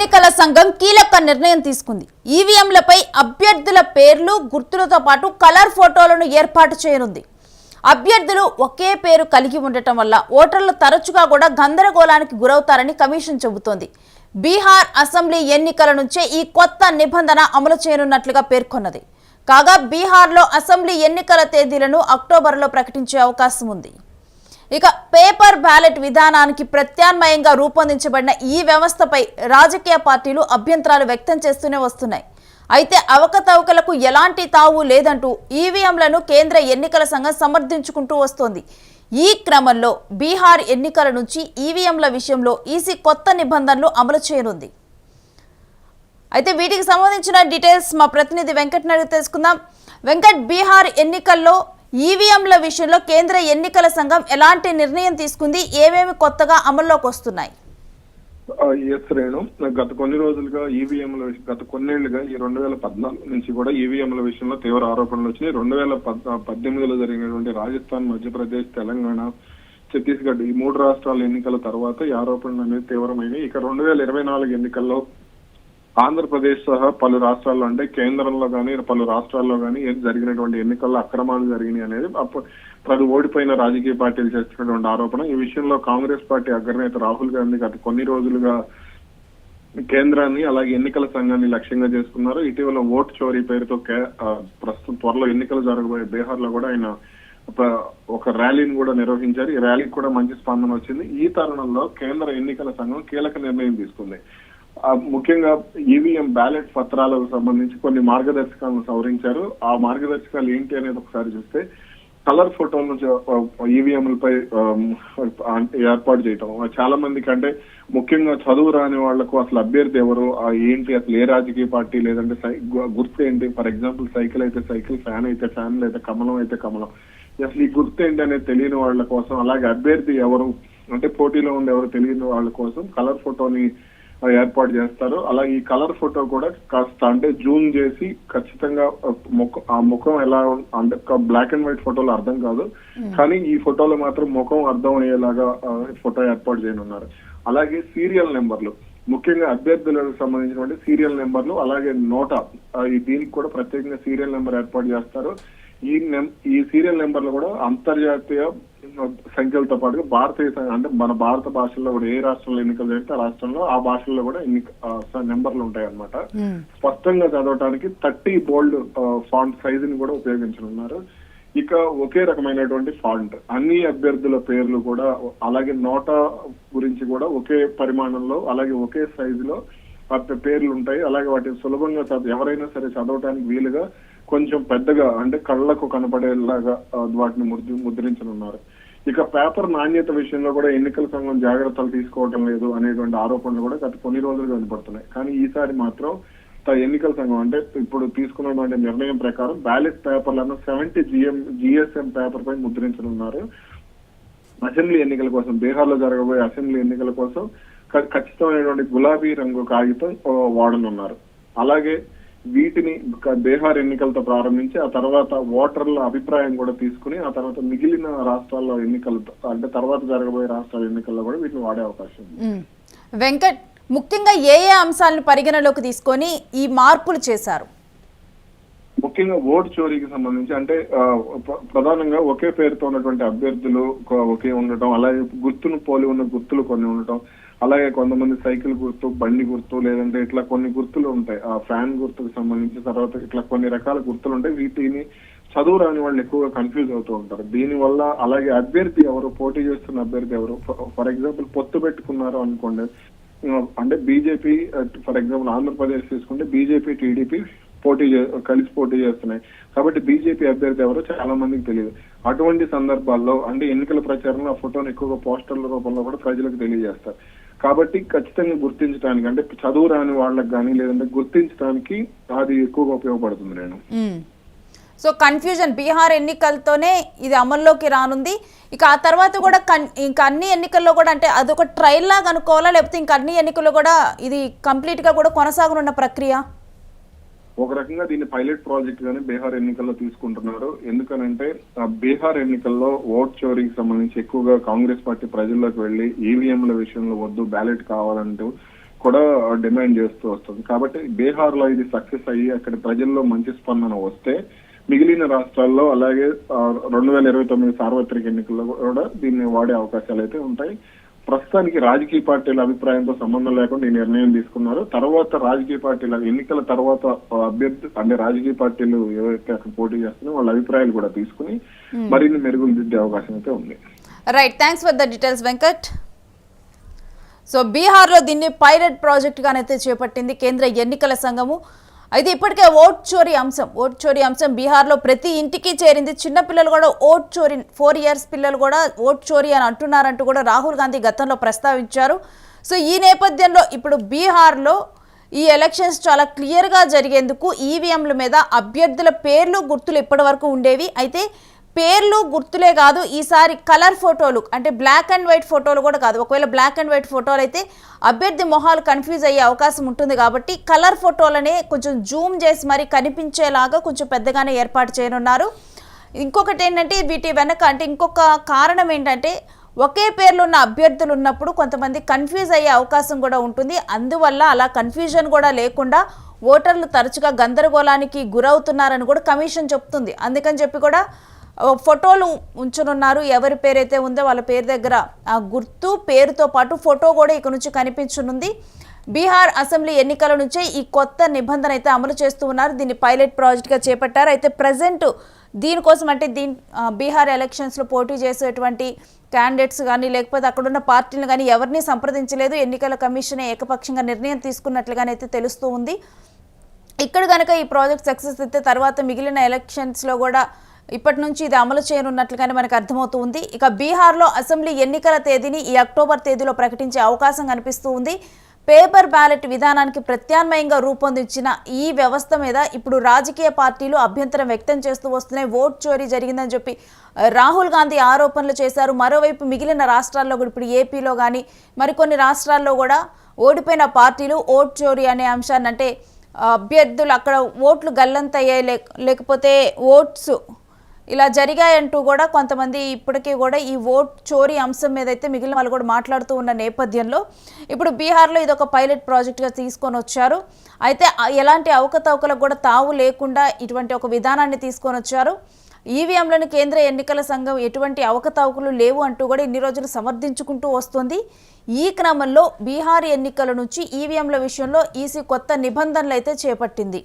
ఎన్నికల సంఘం కీలక నిర్ణయం తీసుకుంది. ఈవీఎంలపై అభ్యర్థుల పేర్లు, గుర్తులతో పాటు కలర్ ఫోటోలను ఏర్పాటు చేయనుంది. అభ్యర్థులు ఒకే పేరు కలిగి ఉండటం వల్ల ఓటర్లు తరచుగా కూడా గందరగోళానికి గురవుతారని కమిషన్ చెబుతోంది. బీహార్ అసెంబ్లీ ఎన్నికల నుంచే ఈ కొత్త నిబంధన అమలు చేయనున్నట్లుగా పేర్కొన్నది. కాగా బీహార్లో అసెంబ్లీ ఎన్నికల తేదీలను అక్టోబర్లో ప్రకటించే అవకాశం ఉంది. ఇక పేపర్ బ్యాలెట్ విధానానికి ప్రత్యామ్నాయంగా రూపొందించబడిన ఈ వ్యవస్థపై రాజకీయ పార్టీలు అభ్యంతరాలు వ్యక్తం చేస్తూనే వస్తున్నాయి. అయితే అవకతవకలకు ఎలాంటి తావు లేదంటూ ఈవీఎంలను కేంద్ర ఎన్నికల సంఘం సమర్థించుకుంటూ వస్తోంది. ఈ క్రమంలో బీహార్ ఎన్నికల నుంచి ఈవీఎంల విషయంలో ఈసీ కొత్త నిబంధనలు అమలు చేయనుంది. అయితే వీటికి సంబంధించిన డీటెయిల్స్ మా ప్రతినిధి వెంకట్ అడిగి తెలుసుకుందాం. వెంకట్, బీహార్ ఎన్నికల్లో ఈవీఎంల విషయంలో కేంద్ర ఎన్నికల సంఘం ఎలాంటి నిర్ణయం తీసుకుంది? ఏమేమి కొత్తగా అమల్లోకి వస్తున్నాయి? రేణు, గత కొన్ని రోజులుగా ఈవీఎంల గత కొన్నేళ్లుగా ఈ 2014 నుంచి కూడా ఈవీఎంల విషయంలో తీవ్ర ఆరోపణలు వచ్చినాయి. 2018లో జరిగినటువంటి రాజస్థాన్, మధ్యప్రదేశ్, తెలంగాణ, ఛత్తీస్గఢ్ ఈ 3 రాష్ట్రాల ఎన్నికల తర్వాత ఈ ఆరోపణలు అనేది తీవ్రమైనవి. ఇక 2024 ఎన్నికల్లో ఆంధ్రప్రదేశ్ సహా పలు రాష్ట్రాల్లో, అంటే కేంద్రంలో కానీ పలు రాష్ట్రాల్లో కానీ జరిగినటువంటి ఎన్నికల్లో అక్రమాలు జరిగినాయి అనేది అప్పుడు ఓడిపోయిన రాజకీయ పార్టీలు చేస్తున్నటువంటి ఆరోపణ. ఈ విషయంలో కాంగ్రెస్ పార్టీ అగ్రనేత రాహుల్ గాంధీ గత కొన్ని రోజులుగా కేంద్రాన్ని అలాగే ఎన్నికల సంఘాన్ని లక్ష్యంగా చేసుకున్నారు. ఇటీవల ఓటు చోరీ పేరుతో ప్రస్తుతం త్వరలో ఎన్నికలు జరగబోయే బీహార్ లో కూడా ఆయన ఒక ర్యాలీని కూడా నిర్వహించారు. ఈ ర్యాలీకి కూడా మంచి స్పందన వచ్చింది. ఈ తరుణంలో కేంద్ర ఎన్నికల సంఘం కీలక నిర్ణయం తీసుకుంది. ముఖ్యంగా ఈవీఎం బ్యాలెట్ పత్రాలకు సంబంధించి కొన్ని మార్గదర్శకాలను సవరించారు. ఆ మార్గదర్శకాలు ఏంటి అనేది ఒకసారి చూస్తే, కలర్ ఫోటోలను ఈవీఎంలపై ఏర్పాటు చేయటం చాలా మందికి, అంటే ముఖ్యంగా చదువు రాని వాళ్లకు అసలు అభ్యర్థి ఎవరు, ఏంటి, అసలు ఏ రాజకీయ పార్టీ, లేదంటే గుర్తు ఏంటి, ఫర్ ఎగ్జాంపుల్ సైకిల్ అయితే సైకిల్, ఫ్యాన్ అయితే ఫ్యాన్, లేదా కమలం అయితే కమలం, అసలు ఈ గుర్తు ఏంటి అనేది తెలియని వాళ్ళ కోసం, అలాగే అభ్యర్థి ఎవరు అంటే పోటీలో ఉండే ఎవరు తెలియని వాళ్ళ కోసం కలర్ ఫోటోని ఏర్పాటు చేస్తారు. అలా ఈ కలర్ ఫోటో కూడా కాస్త అంటే జూమ్ చేసి ఖచ్చితంగా ఆ ముఖం ఎలా అంటే బ్లాక్ అండ్ వైట్ ఫోటోలో అర్థం కాదు, కానీ ఈ ఫోటోలో మాత్రం ముఖం అర్థం అయ్యేలాగా ఫోటో ఏర్పాటు చేయనున్నారు. అలాగే సీరియల్ నెంబర్లు, ముఖ్యంగా అభ్యర్థులకు సంబంధించినటువంటి సీరియల్ నెంబర్లు, అలాగే నోటా, దీనికి కూడా ప్రత్యేకంగా సీరియల్ నెంబర్ ఏర్పాటు చేస్తారు. ఈ సీరియల్ నెంబర్లు కూడా అంతర్జాతీయ సంఖ్యలతో పాటుగా భారతీయ, అంటే మన భారత భాషల్లో కూడా ఏ రాష్ట్రంలో ఎన్నికలు జరిగితే ఆ రాష్ట్రంలో ఆ భాషల్లో కూడా నెంబర్లు ఉంటాయి అన్నమాట. స్పష్టంగా చదవడానికి 30 బోల్డ్ ఫాంట్ సైజుని కూడా ఉపయోగించనున్నారు. ఇక ఒకే రకమైనటువంటి ఫాంట్, అన్ని అభ్యర్థుల పేర్లు కూడా అలాగే నోటా గురించి కూడా ఒకే పరిమాణంలో అలాగే ఒకే సైజులో పేర్లు ఉంటాయి. అలాగే వాటిని సులభంగా ఎవరైనా సరే చదవటానికి వీలుగా కొంచెం పెద్దగా, అంటే కళ్లకు కనపడేలాగా వాటిని ముద్రించనున్నారు. ఇక పేపర్ నాణ్యత విషయంలో కూడా ఎన్నికల సంఘం జాగ్రత్తలు తీసుకోవడం లేదు అనేటువంటి ఆరోపణలు కూడా గత కొన్ని రోజులుగా వినపడుతున్నాయి. కానీ ఈసారి మాత్రం ఎన్నికల సంఘం అంటే ఇప్పుడు తీసుకున్నటువంటి నిర్ణయం ప్రకారం బ్యాలెట్ పేపర్లను 70 GSM పేపర్ పై ముద్రించనున్నారు. అసెంబ్లీ ఎన్నికల కోసం, బీహార్ లో జరగబోయే అసెంబ్లీ ఎన్నికల కోసం ఖచ్చితమైనటువంటి గులాబీ రంగు కాగితం వాడనున్నారు. అలాగే వీటిని బీహార్ ఎన్నికలతో ప్రారంభించి ఆ తర్వాత ఓటర్ల అభిప్రాయం కూడా తీసుకుని ఆ తర్వాత మిగిలిన రాష్ట్రాల్లో ఎన్నికలతో, అంటే తర్వాత జరగబోయే రాష్ట్రాల ఎన్నికల్లో కూడా వీటిని వాడే అవకాశం ఉంది. వెంకట్, ముఖ్యంగా ఏ అంశాలను పరిగణలోకి తీసుకొని ఈ మార్పులు చేశారు? ముఖ్యంగా ఓటు చోరీకి సంబంధించి, అంటే ప్రధానంగా ఒకే పేరుతో ఉన్నటువంటి అభ్యర్థులు ఒకే ఉండటం, అలాగే గుర్తును పోలి ఉన్న గుర్తులు కొన్ని ఉండటం, అలాగే కొంతమంది సైకిల్ గుర్తు, బండి గుర్తు, లేదంటే ఇట్లా కొన్ని గుర్తులు ఉంటాయి. ఆ ఫ్యాన్ గుర్తుకు సంబంధించి తర్వాత ఇట్లా కొన్ని రకాల గుర్తులు ఉంటాయి. వీటిని చదువు రాని వాళ్ళు ఎక్కువగా కన్ఫ్యూజ్ అవుతూ ఉంటారు. దీనివల్ల అలాగే అభ్యర్థి ఎవరు, పోటీ చేస్తున్న అభ్యర్థి ఎవరు, ఫర్ ఎగ్జాంపుల్ పొత్తు పెట్టుకున్నారు అనుకోండి, అంటే బీజేపీ, ఫర్ ఎగ్జాంపుల్ ఆంధ్రప్రదేశ్ తీసుకుంటే బీజేపీ, టీడీపీ కలిసి పోటీ చేస్తున్నాయి కాబట్టి బీజేపీ అభ్యర్థి ఎవరో చాలా మందికి తెలియదు. అటువంటి సందర్భాల్లో అంటే ఎన్నికల ప్రచారంలో ఆ ఫోటోను ఎక్కువగా పోస్టర్ల రూపంలో కూడా ప్రజలకు తెలియజేస్తారు. కాబట్టి ఖచ్చితంగా గుర్తించడానికి, అంటే చదువు రాని వాళ్ళకి కానీ లేదంటే గుర్తించడానికి అది ఎక్కువగా ఉపయోగపడుతుంది. నేను సో కన్ఫ్యూజన్ బీహార్ ఎన్నికలతోనే ఇది అమల్లోకి రానుంది. ఇక ఆ తర్వాత కూడా ఇంకా అన్ని ఎన్నికల్లో కూడా, అంటే అదొక ట్రయల్ లాగా అనుకోవాలా, లేకపోతే ఇంకా అన్ని ఎన్నికల్లో కూడా ఇది కంప్లీట్ గా కూడా కొనసాగనున్న ప్రక్రియ? ఒక రకంగా దీన్ని పైలట్ ప్రాజెక్ట్ గానీ బీహార్ ఎన్నికల్లో తీసుకుంటున్నారు. ఎందుకనంటే బీహార్ ఎన్నికల్లో ఓట్ చోరీకి సంబంధించి ఎక్కువగా కాంగ్రెస్ పార్టీ ప్రజల్లోకి వెళ్లి ఈవీఎంల విషయంలో వద్దు, బ్యాలెట్ కావాలంటూ కూడా డిమాండ్ చేస్తూ వస్తుంది. కాబట్టి బీహార్ లో ఇది సక్సెస్ అయ్యి అక్కడ ప్రజల్లో మంచి స్పందన వస్తే మిగిలిన రాష్ట్రాల్లో అలాగే 2029 సార్వత్రిక ఎన్నికల్లో కూడా దీన్ని వాడే అవకాశాలు అయితే ఉంటాయి. ప్రస్తుతానికి రాజకీయ పార్టీల అభిప్రాయంతో సంబంధం లేకుండా ఈ నిర్ణయం తీసుకున్నారు. తర్వాత రాజకీయ పార్టీల ఎన్నికల తర్వాత అభ్యర్థి అంటే రాజకీయ పార్టీలు ఎవరైతే అక్కడ పోటీ చేస్తున్నారో వాళ్ళ అభిప్రాయాలు కూడా తీసుకుని మరిన్ని మెరుగులు దిద్దే అవకాశం అయితే ఉంది. Right, thanks for the details Venkat. So బీహార్లో దీన్ని పైలట్ ప్రాజెక్టుగానైతే చేపట్టింది కేంద్ర ఎన్నికల సంఘము. అయితే ఇప్పటికే ఓట్ చోరీ అంశం బీహార్లో ప్రతి ఇంటికి చేరింది. చిన్నపిల్లలు కూడా ఓట్ చోరీ 4 years పిల్లలు కూడా ఓట్ చోరీ అని అంటున్నారంటూ కూడా రాహుల్ గాంధీ గతంలో ప్రస్తావించారు. సో ఈ నేపథ్యంలో ఇప్పుడు బీహార్లో ఈ ఎలక్షన్స్ చాలా క్లియర్గా జరిగేందుకు ఈవీఎంల మీద అభ్యర్థుల పేర్లు గుర్తులు ఇప్పటి వరకు ఉండేవి. అయితే పేర్లు గుర్తులే కాదు, ఈసారి కలర్ ఫోటోలు అంటే బ్లాక్ అండ్ వైట్ ఫోటోలు కూడా కాదు. ఒకవేళ బ్లాక్ అండ్ వైట్ ఫోటోలు అయితే అభ్యర్థి మొహాలు కన్ఫ్యూజ్ అయ్యే అవకాశం ఉంటుంది. కాబట్టి కలర్ ఫోటోలనే కొంచెం జూమ్ చేసి మరి కనిపించేలాగా కొంచెం పెద్దగానే ఏర్పాటు చేయనున్నారు. ఇంకొకటి ఏంటంటే వీటి వెనక అంటే ఇంకొక కారణం ఏంటంటే ఒకే పేర్లు ఉన్న అభ్యర్థులు ఉన్నప్పుడు కొంతమంది కన్ఫ్యూజ్ అయ్యే అవకాశం కూడా ఉంటుంది. అందువల్ల అలా కన్ఫ్యూజన్ కూడా లేకుండా ఓటర్లు తరచుగా గందరగోళానికి గురవుతున్నారని కూడా కమిషన్ చెప్తుంది. అందుకని చెప్పి కూడా ఫోటోలు ఉంచనున్నారు. ఎవరి పేరైతే ఉందో వాళ్ళ పేరు దగ్గర ఆ గుర్తు పేరుతో పాటు ఫోటో కూడా ఇక నుంచి కనిపించనుంది. బీహార్ అసెంబ్లీ ఎన్నికల నుంచే ఈ కొత్త నిబంధన అయితే అమలు చేస్తూ ఉన్నారు. దీన్ని పైలట్ ప్రాజెక్ట్గా చేపట్టారు. అయితే ప్రజెంట్ దీనికోసం అంటే బీహార్ ఎలక్షన్స్లో పోటీ చేసేటువంటి క్యాండిడేట్స్ కానీ లేకపోతే అక్కడున్న పార్టీలు కానీ ఎవరిని సంప్రదించలేదు. ఎన్నికల కమిషనే ఏకపక్షంగా నిర్ణయం తీసుకున్నట్లుగానైతే తెలుస్తూ ఉంది. ఇక్కడ కనుక ఈ ప్రాజెక్ట్ సక్సెస్ అయితే తర్వాత మిగిలిన ఎలక్షన్స్లో కూడా ఇప్పటి నుంచి ఇది అమలు చేయనున్నట్లుగానే మనకు అర్థమవుతుంది. ఇక బీహార్లో అసెంబ్లీ ఎన్నికల తేదీని ఈ అక్టోబర్ తేదీలో ప్రకటించే అవకాశం కనిపిస్తూ ఉంది. పేపర్ బ్యాలెట్ విధానానికి ప్రత్యామ్నాయంగా రూపొందించిన ఈ వ్యవస్థ మీద ఇప్పుడు రాజకీయ పార్టీలు అభ్యంతరం వ్యక్తం చేస్తూ వస్తున్నాయి. ఓట్ చోరీ జరిగిందని చెప్పి రాహుల్ గాంధీ ఆరోపణలు చేశారు. మరోవైపు మిగిలిన రాష్ట్రాల్లో కూడా ఇప్పుడు ఏపీలో కానీ మరికొన్ని రాష్ట్రాల్లో కూడా ఓడిపోయిన పార్టీలు ఓట్ చోరీ అనే అంశాన్ని అంటే అభ్యర్థులు అక్కడ ఓట్లు గల్లంతయ్యాయి లేకపోతే ఓట్స్ ఇలా జరిగాయంటూ కూడా కొంతమంది ఇప్పటికీ కూడా ఈ ఓట్ చోరీ అంశం మీద అయితే మిగిలిన వాళ్ళు కూడా మాట్లాడుతూ ఉన్న నేపథ్యంలో ఇప్పుడు బీహార్లో ఇది ఒక పైలట్ ప్రాజెక్ట్గా తీసుకొని వచ్చారు. అయితే ఎలాంటి అవకతవకలకు కూడా తావు లేకుండా ఇటువంటి ఒక విధానాన్ని తీసుకొని వచ్చారు. ఈవీఎంలను కేంద్ర ఎన్నికల సంఘం ఎటువంటి అవకతవకలు లేవు అంటూ కూడా ఇన్ని రోజులు సమర్థించుకుంటూ వస్తుంది. ఈ క్రమంలో బీహార్ ఎన్నికల నుంచి ఈవీఎంల విషయంలో ఈసీ కొత్త నిబంధనలు అయితే చేపట్టింది.